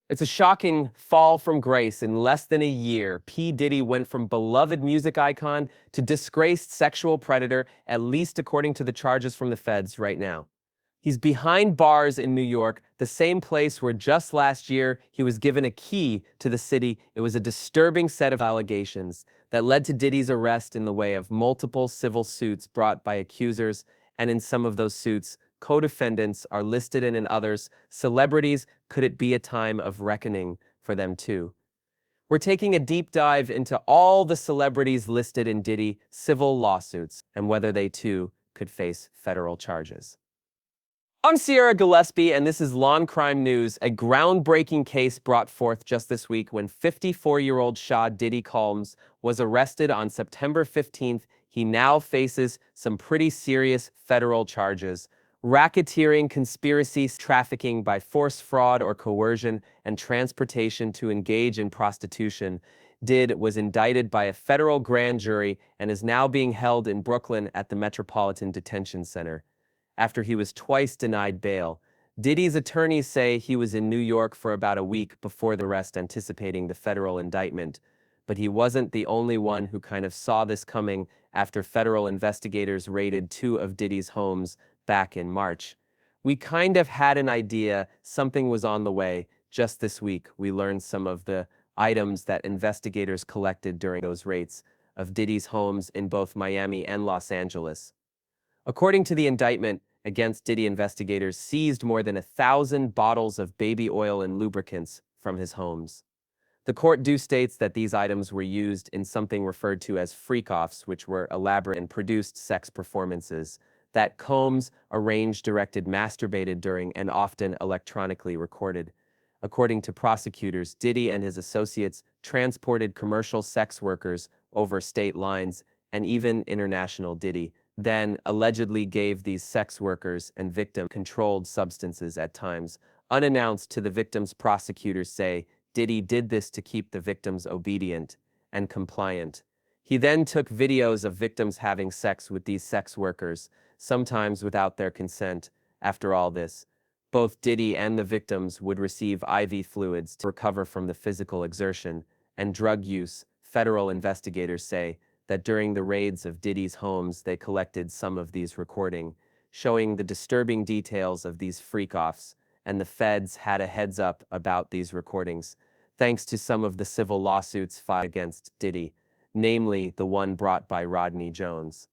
It's a shocking fall from grace. In less than a year, P. Diddy went from beloved music icon to disgraced sexual predator, at least according to the charges from the feds right now. He's behind bars in New York, the same place where just last year he was given a key to the city. It was a disturbing set of allegations that led to Diddy's arrest in the way of multiple civil suits brought by accusers, and in some of those suits, co-defendants are listed, and in others, celebrities. Could it be a time of reckoning for them too? We're taking a deep dive into all the celebrities listed in Diddy civil lawsuits and whether they too could face federal charges. I'm Sierra Gillespie, and this is Law&Crime News, a groundbreaking case brought forth just this week when 54-year-old Shah Diddy Combs was arrested on September 15th. He now faces some pretty serious federal charges: racketeering, conspiracy, trafficking by force, fraud, or coercion, and transportation to engage in prostitution. Diddy was indicted by a federal grand jury and is now being held in Brooklyn at the Metropolitan Detention Center after he was twice denied bail. Diddy's attorneys say he was in New York for about a week before the arrest, anticipating the federal indictment. But he wasn't the only one who kind of saw this coming after federal investigators raided two of Diddy's homes back in March. We kind of had an idea something was on the way. Just this week, we learned some of the items that investigators collected during those raids of Diddy's homes in both Miami and Los Angeles. According to the indictment against Diddy, investigators seized more than 1,000 bottles of baby oil and lubricants from his homes. The court states that these items were used in something referred to as freak-offs, which were elaborate and produced sex performances that Combs arranged, directed, masturbated during, and often electronically recorded. According to prosecutors, Diddy and his associates transported commercial sex workers over state lines and even international. Diddy then allegedly gave these sex workers and victims controlled substances at times, unannounced to the victims. Prosecutors say Diddy did this to keep the victims obedient and compliant. He then took videos of victims having sex with these sex workers, sometimes without their consent. After all this, both Diddy and the victims would receive IV fluids to recover from the physical exertion and drug use. Federal investigators say that during the raids of Diddy's homes, they collected some of these recordings, showing the disturbing details of these freak-offs, and the feds had a heads up about these recordings, thanks to some of the civil lawsuits filed against Diddy, namely the one brought by Rodney Jones,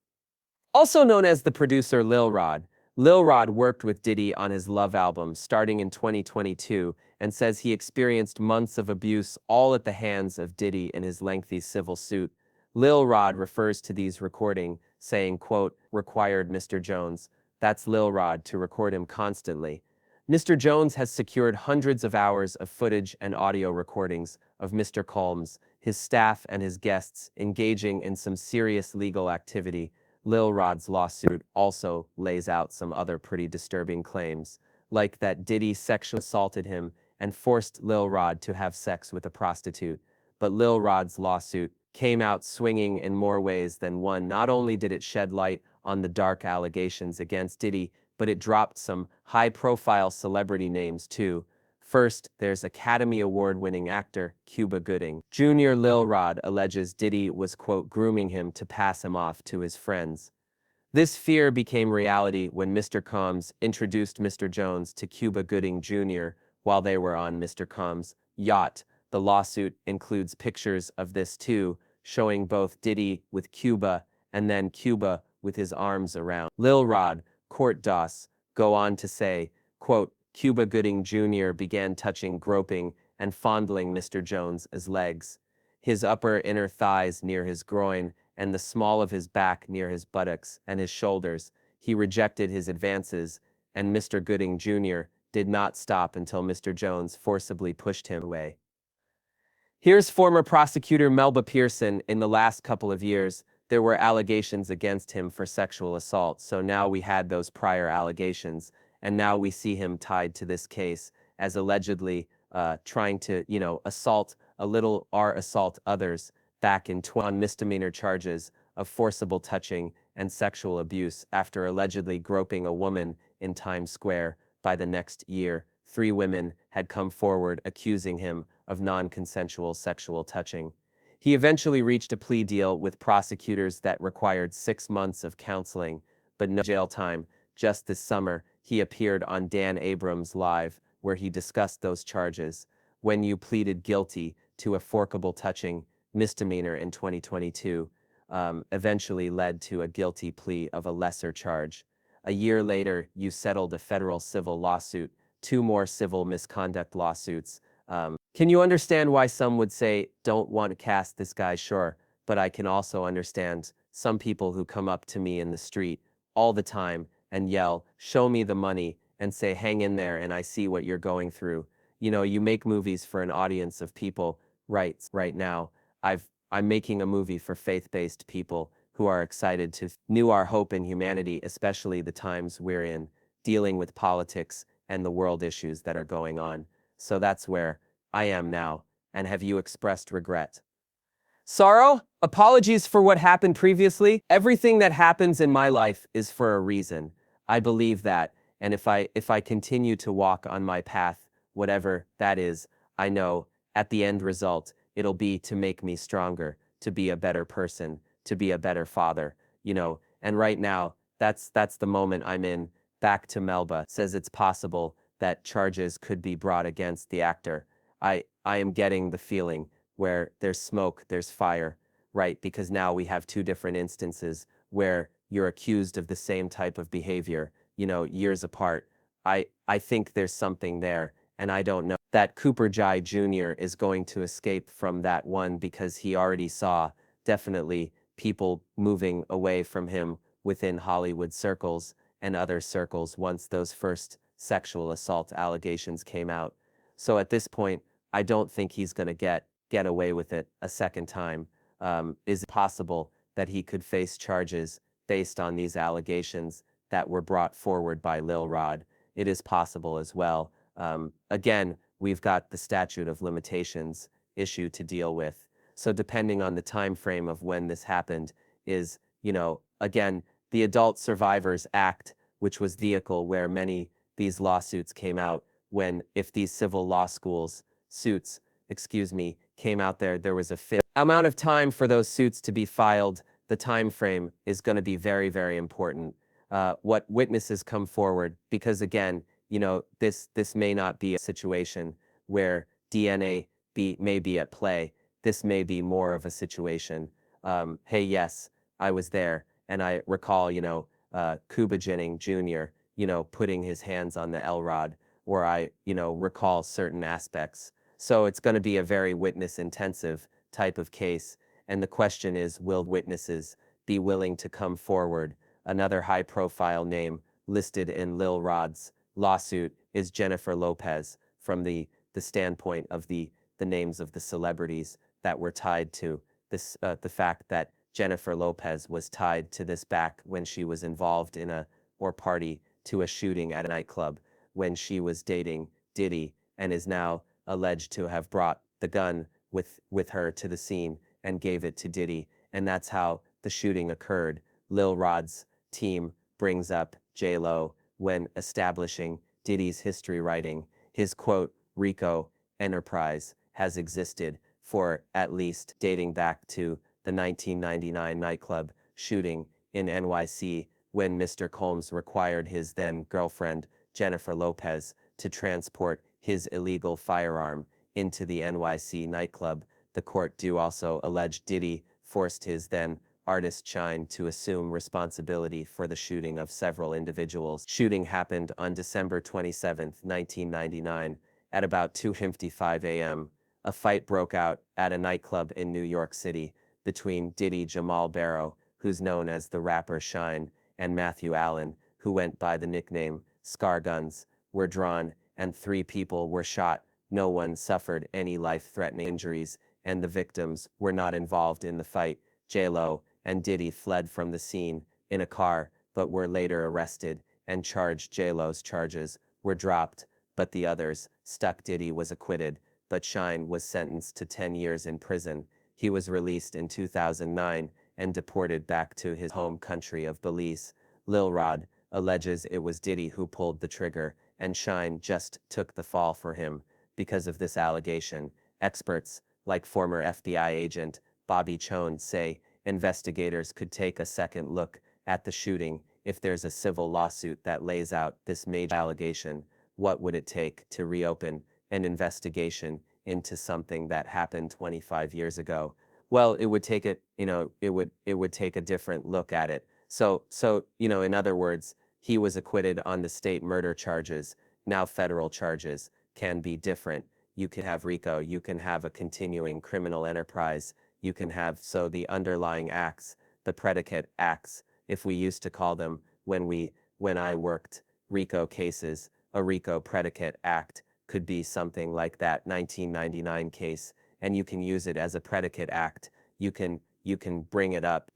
also known as the producer Lil Rod. Lil Rod worked with Diddy on his Love album starting in 2022 and says he experienced months of abuse, all at the hands of Diddy in his lengthy civil suit. Lil Rod refers to these recordings, saying, quote, "required Mr. Jones," that's Lil Rod, to record him constantly. Mr. Jones has secured hundreds of hours of footage and audio recordings of Mr. Combs, his staff, and his guests engaging in some serious legal activity. Lil Rod's lawsuit also lays out some other pretty disturbing claims, like that Diddy sexually assaulted him and forced Lil Rod to have sex with a prostitute. But Lil Rod's lawsuit came out swinging in more ways than one. Not only did it shed light on the dark allegations against Diddy, but it dropped some high-profile celebrity names too. First, there's Academy Award-winning actor Cuba Gooding Jr. Lil Rod alleges Diddy was, quote, grooming him to pass him off to his friends. This fear became reality when Mr. Combs introduced Mr. Jones to Cuba Gooding Jr. while they were on Mr. Combs' yacht. The lawsuit includes pictures of this too, showing both Diddy with Cuba and then Cuba with his arms around Lil Rod. Court docs go on to say, quote, Cuba Gooding Jr. began touching, groping, and fondling Mr. Jones's legs, his upper inner thighs near his groin, and the small of his back near his buttocks and his shoulders. He rejected his advances, and Mr. Gooding Jr. did not stop until Mr. Jones forcibly pushed him away. Here's former prosecutor Melba Pearson. In the last couple of years, there were allegations against him for sexual assault, so now we had those prior allegations, and now we see him tied to this case as allegedly trying to, assault assault others back in on misdemeanor charges of forcible touching and sexual abuse after allegedly groping a woman in Times Square by the next year. 3 women had come forward accusing him of non-consensual sexual touching. He eventually reached a plea deal with prosecutors that required 6 months of counseling, but no jail time. Just this summer, he appeared on Dan Abrams Live, where he discussed those charges. When you pleaded guilty to a forcible touching misdemeanor in 2022, eventually led to a guilty plea of a lesser charge. A year later, you settled a federal civil lawsuit, 2 more civil misconduct lawsuits. Can you understand why some would say, don't want to cast this guy? Sure, but I can also understand some people who come up to me in the street all the time and yell, show me the money, and say, hang in there, and I see what you're going through. You know, you make movies for an audience of people, right now. I'm making a movie for faith-based people who are excited to renew our hope in humanity, especially the times we're in, dealing with politics and the world issues that are going on. So that's where I am now. And have you expressed regret? Sorrow? Apologies for what happened previously. Everything that happens in my life is for a reason. I believe that. And if I continue to walk on my path, whatever that is, I know at the end result, it'll be to make me stronger, to be a better person, to be a better father, and right now, that's the moment I'm in. Back to Melba says it's possible that charges could be brought against the actor. I am getting the feeling where there's smoke, there's fire, right? Because now we have 2 different instances where you're accused of the same type of behavior, years apart. I think there's something there, and I don't know that Cooper Jai Jr. is going to escape from that one because he already saw definitely people moving away from him within Hollywood circles and other circles once those first sexual assault allegations came out. So at this point, I don't think he's going to get away with it a second time. Is it possible that he could face charges based on these allegations that were brought forward by Lil Rod? It is possible as well. Again, we've got the statute of limitations issue to deal with. So depending on the time frame of when this happened is, again, the Adult Survivors Act, which was the vehicle where many these lawsuits came out when, if these civil law suits, came out there was a amount of time for those suits to be filed. The time frame is going to be very, very important. What witnesses come forward, because again, this may not be a situation where DNA may be at play. This may be more of a situation. Hey, yes, I was there, and I recall, Cuba Jennings Jr., putting his hands on the L-Rod, or I, recall certain aspects. So it's going to be a very witness-intensive type of case, and the question is, will witnesses be willing to come forward? Another high-profile name listed in Lil Rod's lawsuit is Jennifer Lopez, from the standpoint of the names of the celebrities that were tied to this, the fact that Jennifer Lopez was tied to this back when she was involved in or party to a shooting at a nightclub when she was dating Diddy, and is now alleged to have brought the gun with her to the scene and gave it to Diddy, and that's how the shooting occurred. Lil Rod's team brings up J-Lo when establishing Diddy's history writing. His quote, RICO enterprise has existed for at least dating back to the 1999 nightclub shooting in NYC when Mr. Combs required his then-girlfriend, Jennifer Lopez, to transport his illegal firearm into the NYC nightclub. The court do also allege Diddy forced his then-artist Shine to assume responsibility for the shooting of several individuals. Shooting happened on December 27, 1999, at about 2:55 a.m. A fight broke out at a nightclub in New York City between Diddy Jamal Barrow, who's known as the rapper Shine, and Matthew Allen, who went by the nickname Scar. Guns were drawn, and 3 people were shot. No one suffered any life-threatening injuries, and the victims were not involved in the fight. J-Lo and Diddy fled from the scene in a car, but were later arrested and charged. J-Lo's charges were dropped, but the others stuck. Diddy was acquitted, but Shine was sentenced to 10 years in prison. He was released in 2009 and deported back to his home country of Belize. Lil Rod alleges it was Diddy who pulled the trigger and shine just took the fall for him because of this allegation. Experts, like former FBI agent Bobby Chone, say investigators could take a second look at the shooting if there's a civil lawsuit that lays out this major allegation. What would it take to reopen an investigation into something that happened 25 years ago? Well, it would take it would take a different look at it. So, in other words, he was acquitted on the state murder charges. Now federal charges can be different. You can have RICO, you can have a continuing criminal enterprise, you can have, so the underlying acts, the predicate acts, if we used to call them when I worked RICO cases, a RICO predicate act could be something like that 1999 case, and you can use it as a predicate act. You can bring it up,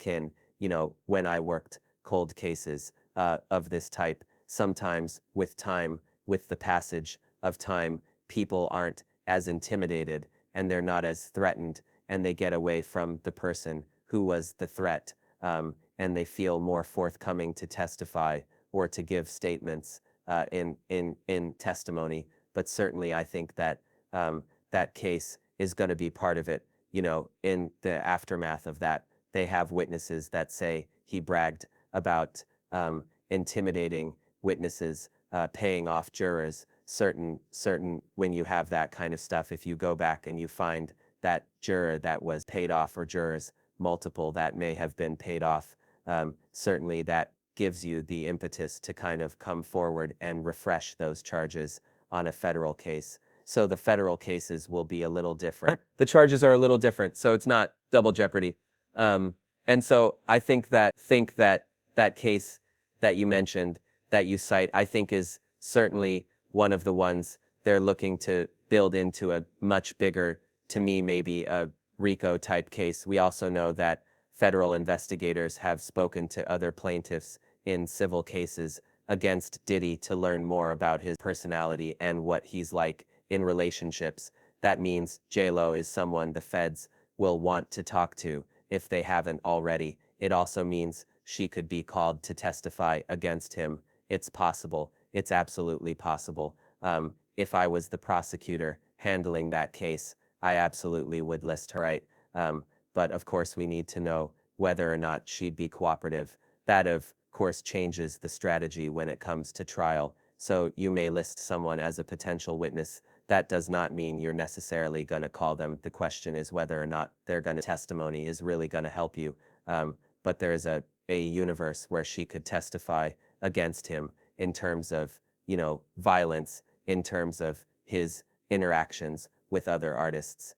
when I worked cold cases of this type. Sometimes with time, with the passage of time, people aren't as intimidated and they're not as threatened, and they get away from the person who was the threat, and they feel more forthcoming to testify or to give statements in testimony. But certainly I think that that case is going to be part of it. In the aftermath of that, they have witnesses that say he bragged about intimidating witnesses, paying off jurors. Certain when you have that kind of stuff, if you go back and you find that juror that was paid off, or jurors multiple that may have been paid off, certainly that gives you the impetus to kind of come forward and refresh those charges on a federal case. So the federal cases will be a little different. The charges are a little different, so it's not double jeopardy. And so I think that case that you mentioned, that you cite, I think is certainly one of the ones they're looking to build into a much bigger, to me, maybe a RICO type case. We also know that federal investigators have spoken to other plaintiffs in civil cases against Diddy to learn more about his personality and what he's like in relationships. That means J-Lo is someone the feds will want to talk to if they haven't already. It also means she could be called to testify against him. It's possible. It's absolutely possible. If I was the prosecutor handling that case, I absolutely would list her, right? But of course, we need to know whether or not she'd be cooperative. That, of course, changes the strategy when it comes to trial. So you may list someone as a potential witness. That does not mean you're necessarily going to call them. The question is whether or not their testimony is really going to help you. But there is a universe where she could testify against him in terms of, violence, in terms of his interactions with other artists,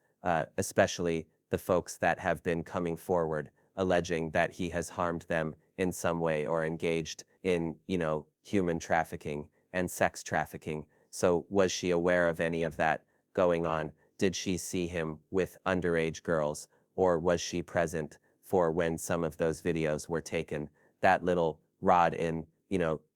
especially the folks that have been coming forward alleging that he has harmed them in some way or engaged in, human trafficking and sex trafficking. So was she aware of any of that going on? Did she see him with underage girls, or was she present for when some of those videos were taken? That little rod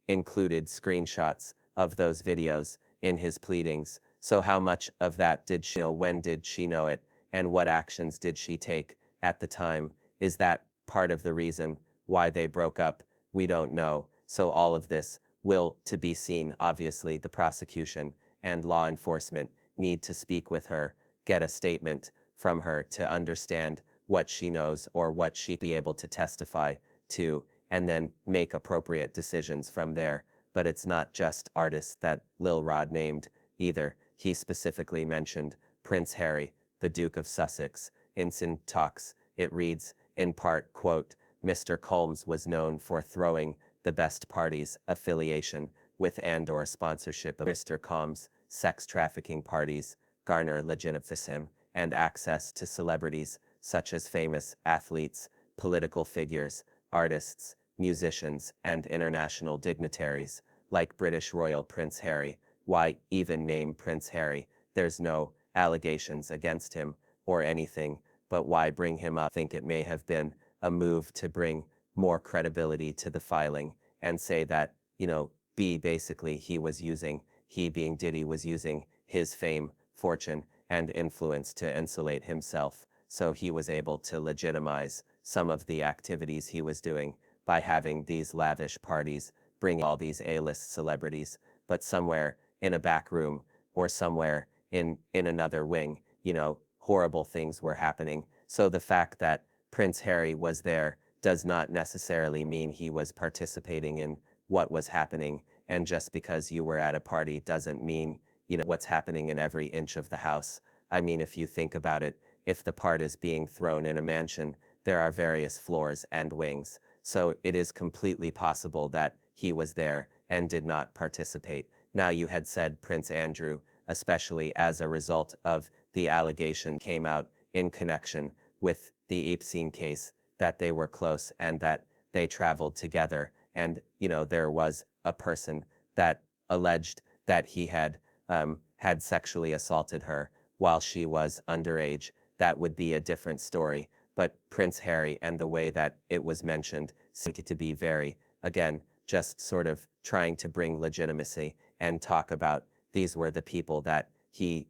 included screenshots of those videos in his pleadings. So how much of that did she know? When did she know it? And what actions did she take at the time? Is that part of the reason why they broke up? We don't know. So all of this will to be seen. Obviously, the prosecution and law enforcement need to speak with her, get a statement from her to understand what she knows or what she'd be able to testify to, and then make appropriate decisions from there. But it's not just artists that Lil Rod named either. He specifically mentioned Prince Harry, the Duke of Sussex. In Sin Talks, it reads, in part, quote, Mr. Combs was known for throwing the best parties, affiliation with and/or sponsorship of Mr. Combs, sex trafficking parties, garner legitimacy and access to celebrities such as famous athletes, political figures, artists, musicians, and international dignitaries, like British Royal Prince Harry. Why even name Prince Harry? There's no allegations against him or anything, but why bring him up? I think it may have been a move to bring more credibility to the filing and say that, basically he being Diddy was using his fame, fortune, and influence to insulate himself. So he was able to legitimize some of the activities he was doing by having these lavish parties, bring all these A-list celebrities. But somewhere in a back room or somewhere in another wing. Horrible things were happening. So the fact that Prince Harry was there does not necessarily mean he was participating in what was happening. And just because you were at a party doesn't mean, what's happening in every inch of the house. I mean, if you think about it, if the part is being thrown in a mansion, there are various floors and wings. So it is completely possible that he was there and did not participate. Now, you had said Prince Andrew, especially as a result of the allegation came out in connection with the Epstein case, that they were close and that they traveled together. And, there was a person that alleged that he had sexually assaulted her while she was underage. That would be a different story. But Prince Harry and the way that it was mentioned seemed to be very, again, just sort of trying to bring legitimacy and talk about these were the people that he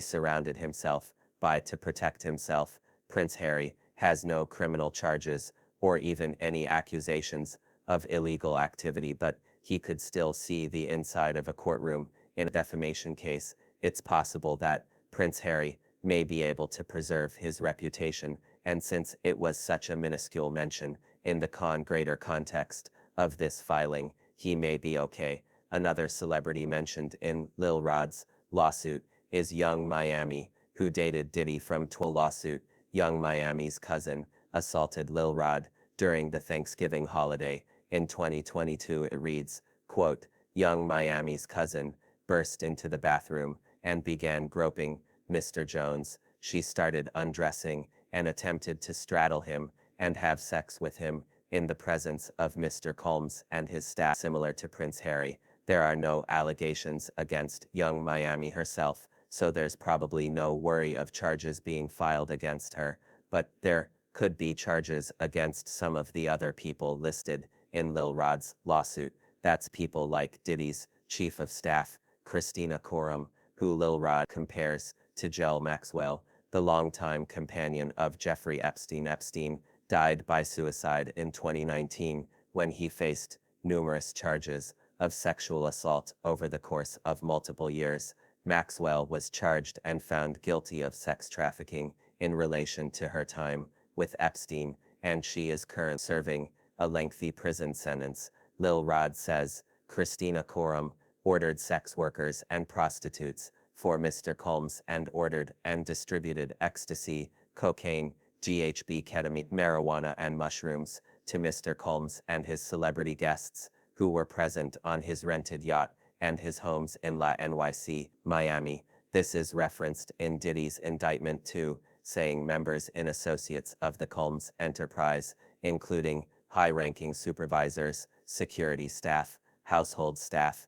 surrounded himself by to protect himself. Prince Harry has no criminal charges or even any accusations of illegal activity, but he could still see the inside of a courtroom in a defamation case. It's possible that Prince Harry may be able to preserve his reputation, and since it was such a minuscule mention in the greater context of this filing, he may be okay. Another celebrity mentioned in Lil Rod's lawsuit is Young Miami, who dated Diddy from 12 lawsuit. Young Miami's cousin assaulted Lil Rod during the Thanksgiving holiday in 2022. It reads, quote, Young Miami's cousin burst into the bathroom and began groping Mr. Jones. She started undressing and attempted to straddle him and have sex with him in the presence of Mr. Combs and his staff. Similar to Prince Harry, there are no allegations against Young Miami herself, so there's probably no worry of charges being filed against her, but there could be charges against some of the other people listed in Lil Rod's lawsuit. That's people like Diddy's chief of staff, Christina Coram, who Lil Rod compares to Ghislaine Maxwell, the longtime companion of Jeffrey Epstein. Epstein died by suicide in 2019 when he faced numerous charges of sexual assault over the course of multiple years. Maxwell was charged and found guilty of sex trafficking in relation to her time with Epstein, and she is currently serving a lengthy prison sentence. Lil Rod says Christina Coram ordered sex workers and prostitutes for Mr. Combs and ordered and distributed ecstasy, cocaine, GHB, ketamine, marijuana, and mushrooms to Mr. Combs and his celebrity guests who were present on his rented yacht and his homes in La NYC, Miami. This is referenced in Diddy's indictment too, saying members and associates of the Combs enterprise, including high-ranking supervisors, security staff, household staff,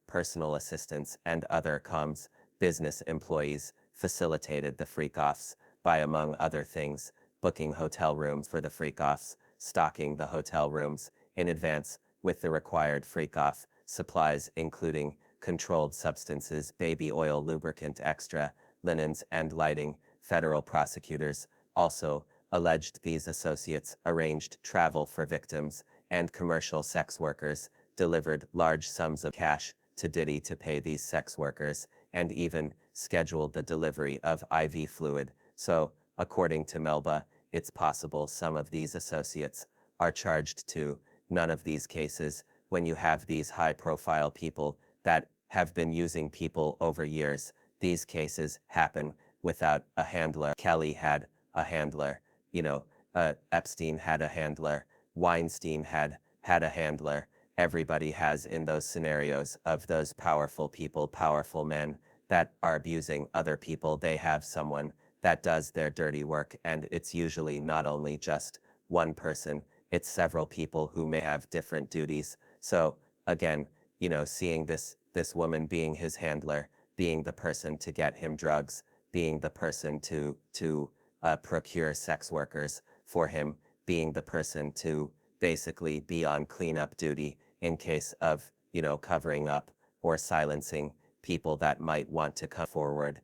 personal assistants, and other Combs business employees, facilitated the freak-offs by, among other things, booking hotel rooms for the freak-offs, stocking the hotel rooms in advance with the required freak-off supplies, including controlled substances, baby oil, lubricant extra, linens, and lighting. Federal prosecutors also alleged these associates arranged travel for victims and commercial sex workers, delivered large sums of cash to Diddy to pay these sex workers, and even scheduled the delivery of IV fluid. So, according to Melba, it's possible some of these associates are charged too. None of these cases, when you have these high-profile people that have been using people over years, these cases happen without a handler. Kelly had a handler, Epstein had a handler, Weinstein had a handler. Everybody has in those scenarios of those powerful people, powerful men that are abusing other people. They have someone that does their dirty work, and it's usually not only just one person, it's several people who may have different duties. So again, seeing this woman being his handler, being the person to get him drugs, being the person to procure sex workers for him, being the person to basically be on cleanup duty in case of, covering up or silencing people that might want to come forward,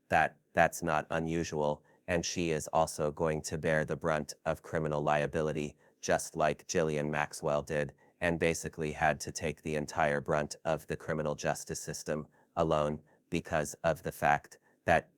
that's not unusual. And she is also going to bear the brunt of criminal liability, just like Ghislaine Maxwell did. and basically had to take the entire brunt of the criminal justice system alone because of the fact that,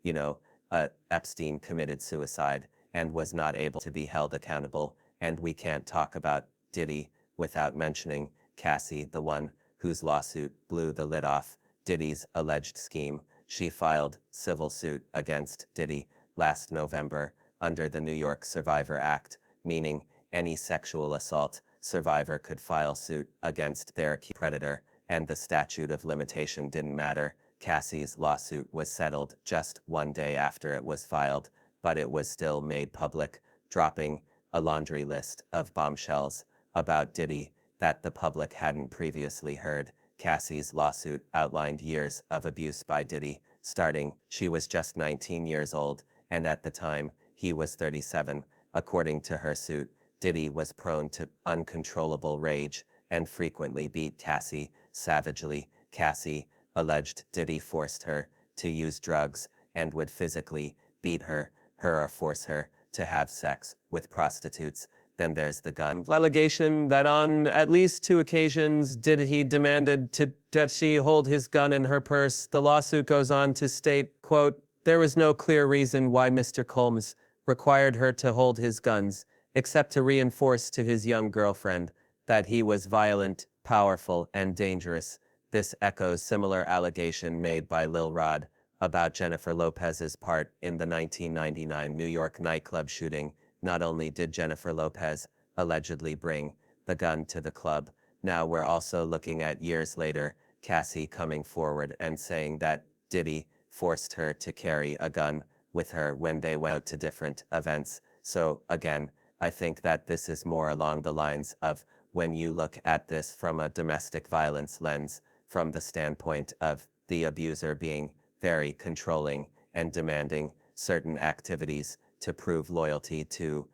Epstein committed suicide and was not able to be held accountable. And we can't talk about Diddy without mentioning Cassie, the one whose lawsuit blew the lid off Diddy's alleged scheme. She filed civil suit against Diddy last November under the New York Survivor Act, meaning any sexual assault survivor could file suit against their predator, and the statute of limitation didn't matter. Cassie's lawsuit was settled just one day after it was filed, but it was still made public, dropping a laundry list of bombshells about Diddy that the public hadn't previously heard. Cassie's lawsuit outlined years of abuse by Diddy, starting she was just 19 years old, and at the time, he was 37. According to her suit, Diddy was prone to uncontrollable rage and frequently beat Cassie savagely. Cassie alleged Diddy forced her to use drugs and would physically beat her or force her to have sex with prostitutes. Then there's the gun allegation that on at least 2 occasions he demanded that she hold his gun in her purse. The lawsuit goes on to state, quote, "There was no clear reason why Mr. Combs required her to hold his guns, except to reinforce to his young girlfriend that he was violent, powerful, and dangerous." This echoes similar allegation made by Lil Rod about Jennifer Lopez's part in the 1999 New York nightclub shooting. Not only did Jennifer Lopez allegedly bring the gun to the club, now we're also looking at years later, Cassie coming forward and saying that Diddy forced her to carry a gun with her when they went to different events. So again, I think that this is more along the lines of when you look at this from a domestic violence lens, from the standpoint of the abuser being very controlling and demanding certain activities to prove loyalty to,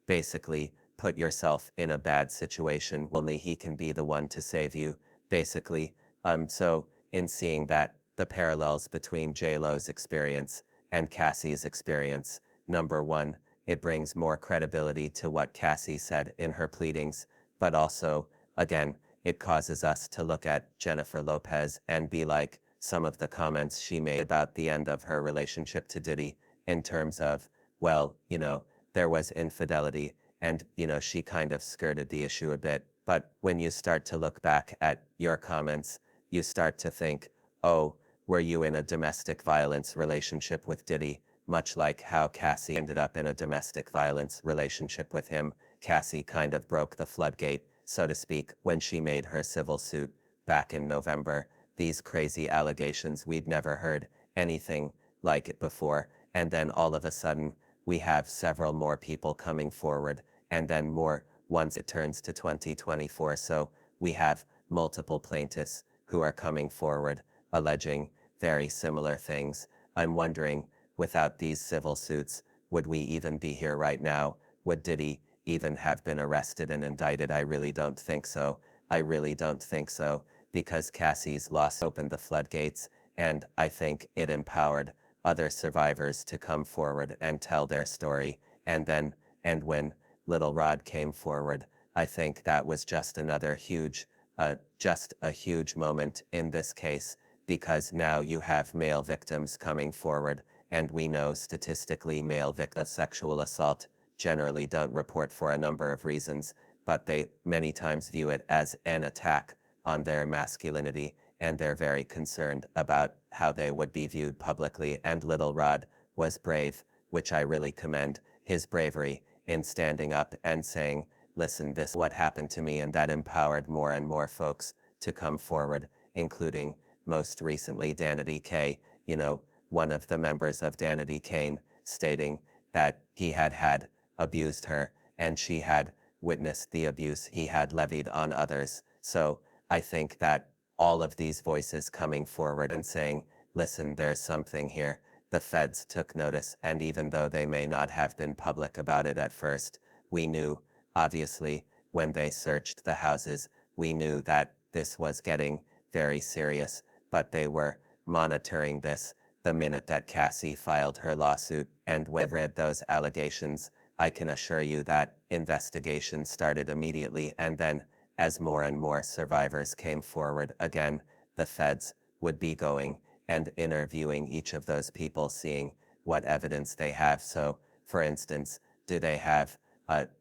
basically put yourself in a bad situation. Only he can be the one to save you, basically. So in seeing that, the parallels between J-Lo's experience and Cassie's experience, number one, it brings more credibility to what Cassie said in her pleadings, but also, again, it causes us to look at Jennifer Lopez and be like, some of the comments she made about the end of her relationship to Diddy in terms of, well, there was infidelity and, she kind of skirted the issue a bit. But when you start to look back at your comments, you start to think, oh, were you in a domestic violence relationship with Diddy? Much like how Cassie ended up in a domestic violence relationship with him. Cassie kind of broke the floodgate, so to speak, when she made her civil suit back in November. These crazy allegations, we'd never heard anything like it before. And then all of a sudden, we have several more people coming forward, and then more once it turns to 2024. So we have multiple plaintiffs who are coming forward, alleging very similar things. I'm wondering, without these civil suits, would we even be here right now? Would Diddy even have been arrested and indicted? I really don't think so. I really don't think so, because Cassie's loss opened the floodgates, and I think it empowered other survivors to come forward and tell their story. And when Little Rod came forward, I think that was just another huge, just a huge moment in this case, because now you have male victims coming forward, and we know statistically male victims of sexual assault generally don't report for a number of reasons, but they many times view it as an attack on their masculinity, and they're very concerned about how they would be viewed publicly. And Little Rod was brave, which I really commend his bravery in standing up and saying, listen, this is what happened to me, and that empowered more and more folks to come forward, including most recently Danity K, one of the members of Danity Kane, stating that he had abused her and she had witnessed the abuse he had levied on others. So I think that all of these voices coming forward and saying, listen, there's something here. The feds took notice, and even though they may not have been public about it at first, we knew, obviously, when they searched the houses, we knew that this was getting very serious, but they were monitoring this. The minute that Cassie filed her lawsuit and we read those allegations, I can assure you that investigation started immediately, and then as more and more survivors came forward again, the feds would be going and interviewing each of those people, seeing what evidence they have. So, for instance, do they have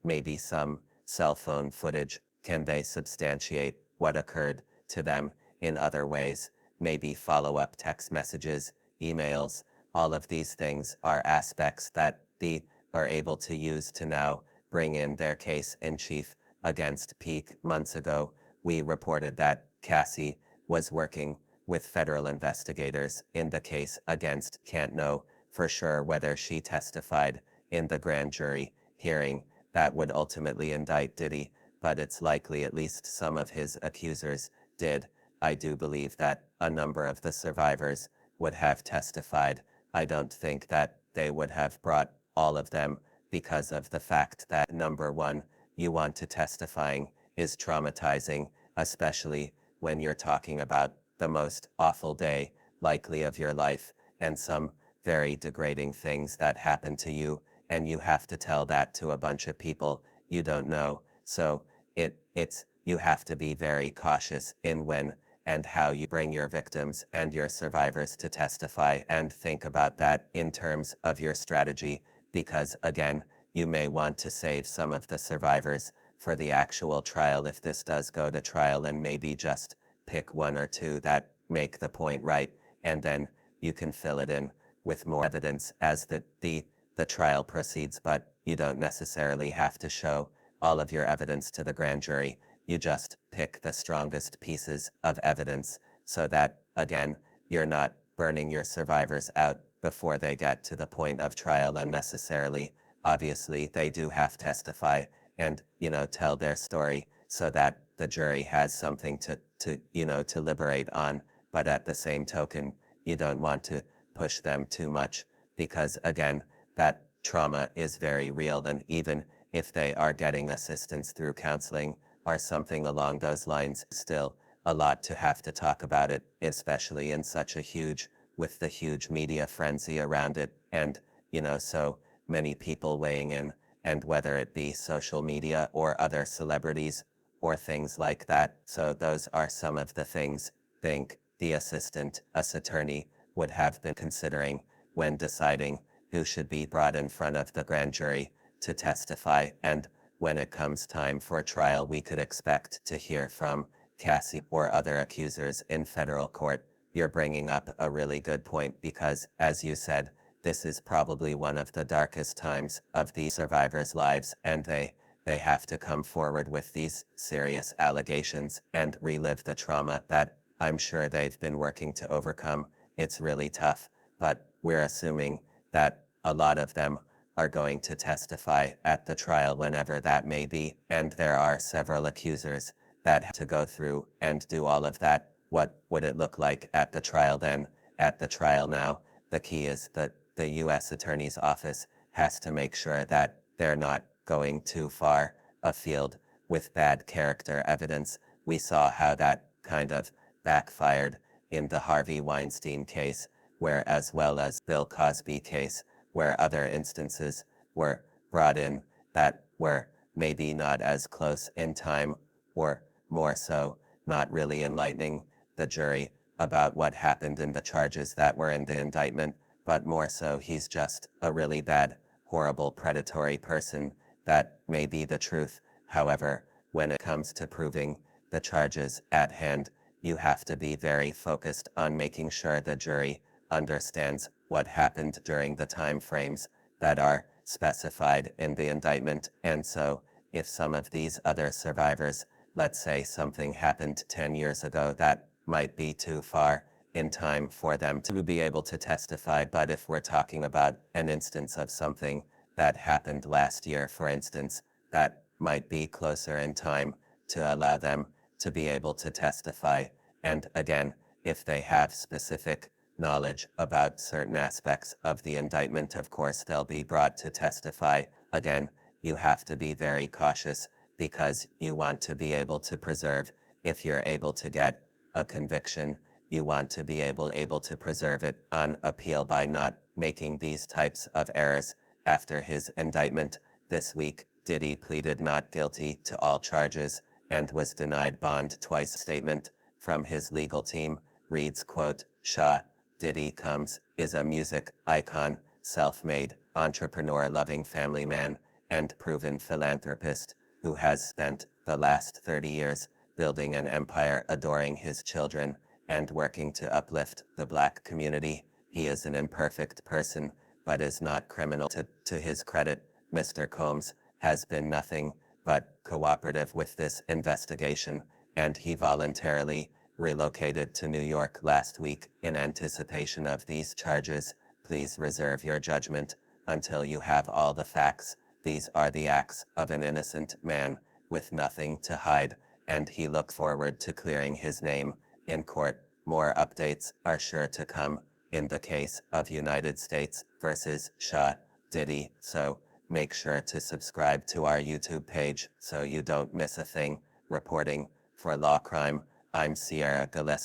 maybe some cell phone footage? Can they substantiate what occurred to them in other ways? Maybe follow-up text messages, emails. All of these things are aspects that they are able to use to now bring in their case in chief against Peak. Months ago, we reported that Cassie was working with federal investigators in the case against. Can't know for sure whether she testified in the grand jury hearing that would ultimately indict Diddy, but it's likely at least some of his accusers did. I do believe that a number of the survivors would have testified. I don't think that they would have brought all of them because of the fact that, number one, you want to testifying is traumatizing, especially when you're talking about the most awful day likely of your life and some very degrading things that happen to you, and you have to tell that to a bunch of people you don't know. So it's you have to be very cautious in when and how you bring your victims and your survivors to testify, and think about that in terms of your strategy, because again, you may want to save some of the survivors for the actual trial if this does go to trial, and maybe just pick one or two that make the point right, and then you can fill it in with more evidence as the trial proceeds. But you don't necessarily have to show all of your evidence to the grand jury. You just pick the strongest pieces of evidence so that, again, you're not burning your survivors out before they get to the point of trial unnecessarily. Obviously, they do have to testify and, tell their story so that the jury has something to deliberate on. But at the same token, you don't want to push them too much because, again, that trauma is very real. And even if they are getting assistance through counseling or something along those lines, still a lot to have to talk about it, especially in such with the huge media frenzy around it. And, so many people weighing in, and whether it be social media or other celebrities or things like that. So those are some of the things I think the assistant attorney would have been considering when deciding who should be brought in front of the grand jury to testify. And when it comes time for trial, we could expect to hear from Cassie or other accusers in federal court. You're bringing up a really good point because, as you said, this is probably one of the darkest times of the survivors' lives, and they have to come forward with these serious allegations and relive the trauma that I'm sure they've been working to overcome. It's really tough, but we're assuming that a lot of them are going to testify at the trial whenever that may be, and there are several accusers that have to go through and do all of that. What would it look like at the trial then? At the trial now, the key is that the U.S. Attorney's Office has to make sure that they're not going too far afield with bad character evidence. We saw how that kind of backfired in the Harvey Weinstein case, where, as well as Bill Cosby case, where other instances were brought in that were maybe not as close in time, or more so, not really enlightening the jury about what happened in the charges that were in the indictment, but more so he's just a really bad, horrible, predatory person. That may be the truth. However, when it comes to proving the charges at hand, you have to be very focused on making sure the jury understands what happened during the time frames that are specified in the indictment. And so, if some of these other survivors, let's say something happened 10 years ago, that might be too far in time for them to be able to testify. But if we're talking about an instance of something that happened last year, for instance, that might be closer in time to allow them to be able to testify. And again, if they have specific knowledge about certain aspects of the indictment, of course, they'll be brought to testify. Again, you have to be very cautious because you want to be able to preserve, if you're able to get a conviction, you want to be able to preserve it on appeal by not making these types of errors. After his indictment this week, Diddy pleaded not guilty to all charges, and was denied bond twice. Statement from his legal team reads, quote, Diddy is a music icon, self-made, entrepreneur-loving family man, and proven philanthropist who has spent the last 30 years building an empire adoring his children and working to uplift the Black community. He is an imperfect person, but is not criminal. To his credit, Mr. Combs has been nothing but cooperative with this investigation, and he voluntarily relocated to New York last week in anticipation of these charges. Please reserve your judgment until you have all the facts. These are the acts of an innocent man with nothing to hide, and he look forward to clearing his name in court. More updates are sure to come in the case of United States versus Diddy, so make sure to subscribe to our YouTube page so you don't miss a thing. Reporting for Law Crime, I'm Sierra Gillespie.